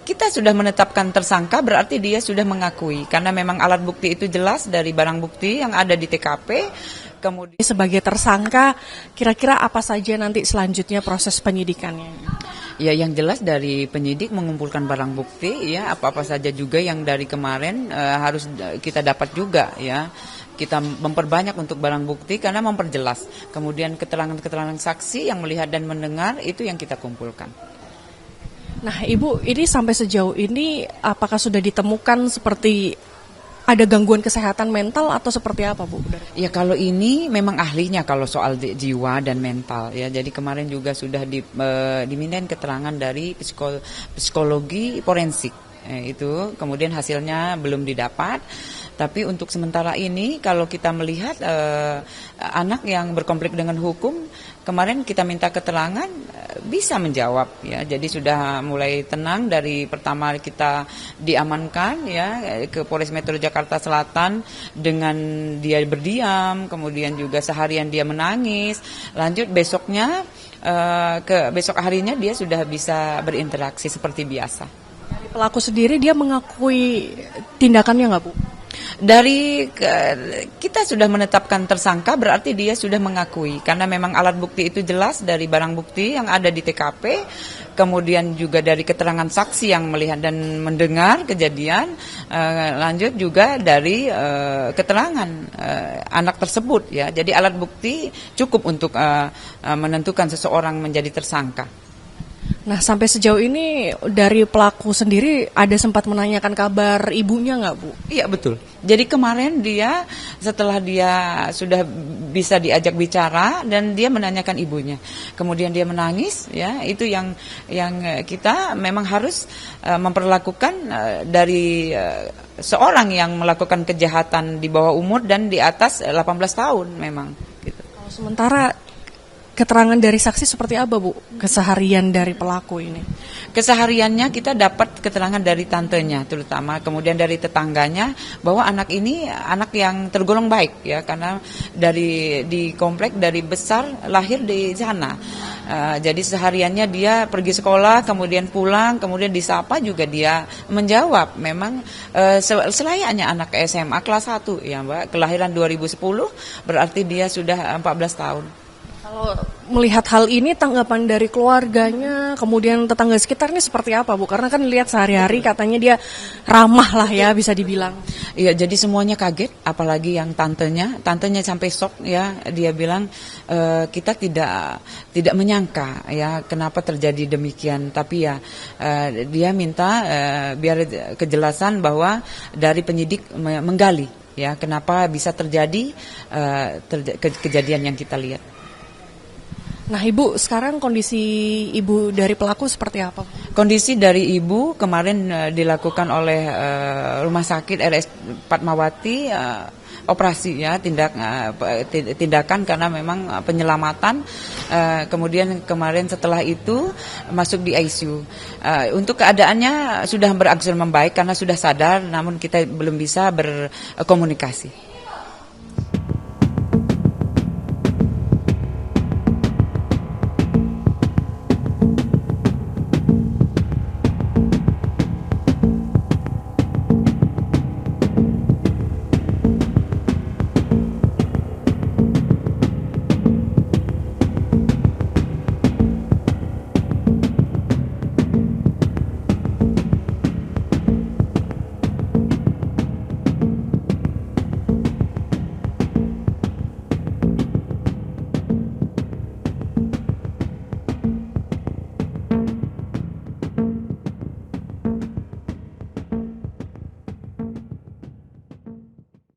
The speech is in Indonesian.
Kita sudah menetapkan tersangka, berarti dia sudah mengakui karena memang alat bukti itu jelas dari barang bukti yang ada di TKP. Kemudian Sebagai tersangka, kira-kira apa saja nanti selanjutnya proses penyidikannya? ya yang jelas dari penyidik mengumpulkan barang bukti ya apa-apa saja juga yang dari kemarin harus kita dapat juga ya. Kita memperbanyak untuk barang bukti karena memperjelas. Kemudian keterangan-keterangan saksi yang melihat dan mendengar itu yang kita kumpulkan. Nah, Ibu, ini sampai sejauh ini apakah sudah ditemukan seperti ada gangguan kesehatan mental atau seperti apa, Bu? Ya kalau ini memang ahlinya kalau soal jiwa dan mental ya. Jadi kemarin juga sudah dimintain keterangan dari psikologi forensik. Itu kemudian hasilnya belum didapat. Tapi untuk sementara ini kalau kita melihat anak yang berkonflik dengan hukum, kemarin kita minta keterangan bisa menjawab ya. Jadi sudah mulai tenang dari pertama kita diamankan ya ke Polres Metro Jakarta Selatan dengan dia berdiam, kemudian juga seharian dia menangis. Lanjut besoknya ke besok harinya dia sudah bisa berinteraksi seperti biasa. Pelaku sendiri dia mengakui tindakannya nggak, Bu? Kita sudah menetapkan tersangka, berarti dia sudah mengakui karena memang alat bukti itu jelas dari barang bukti yang ada di TKP, kemudian juga dari keterangan saksi yang melihat dan mendengar kejadian, lanjut juga dari keterangan anak tersebut ya. Jadi alat bukti cukup untuk menentukan seseorang menjadi tersangka. Nah, sampai sejauh ini dari pelaku sendiri ada sempat menanyakan kabar ibunya nggak, Bu? Iya betul. Jadi kemarin dia setelah dia sudah bisa diajak bicara dan dia menanyakan ibunya, kemudian dia menangis, ya itu yang kita memang harus memperlakukan dari seorang yang melakukan kejahatan di bawah umur dan di atas 18 tahun memang. Gitu. Kalau sementara keterangan dari saksi seperti apa, Bu? Keseharian dari pelaku ini? Kesehariannya kita dapat keterangan dari tantenya terutama, kemudian dari tetangganya bahwa anak ini anak yang tergolong baik ya karena di komplek dari besar lahir di sana. Jadi sehariannya dia pergi sekolah, kemudian pulang, kemudian disapa juga dia menjawab. Memang selayaknya anak SMA kelas 1 ya Mbak, kelahiran 2010 berarti dia sudah 14 tahun. Kalau melihat hal ini tanggapan dari keluarganya, kemudian tetangga sekitar ini seperti apa, Bu? Karena kan lihat sehari-hari katanya dia ramah lah ya bisa dibilang. Iya, jadi semuanya kaget, apalagi yang tantenya sampai shock ya. Dia bilang kita tidak menyangka ya kenapa terjadi demikian. Tapi ya dia minta biar kejelasan bahwa dari penyidik menggali ya kenapa bisa terjadi kejadian yang kita lihat. Nah, Ibu, sekarang kondisi ibu dari pelaku seperti apa? Kondisi dari ibu kemarin dilakukan oleh Rumah Sakit RS Fatmawati operasi ya, tindakan karena memang penyelamatan. Kemudian kemarin setelah itu masuk di ICU. Untuk keadaannya sudah berangsur membaik karena sudah sadar, namun kita belum bisa berkomunikasi.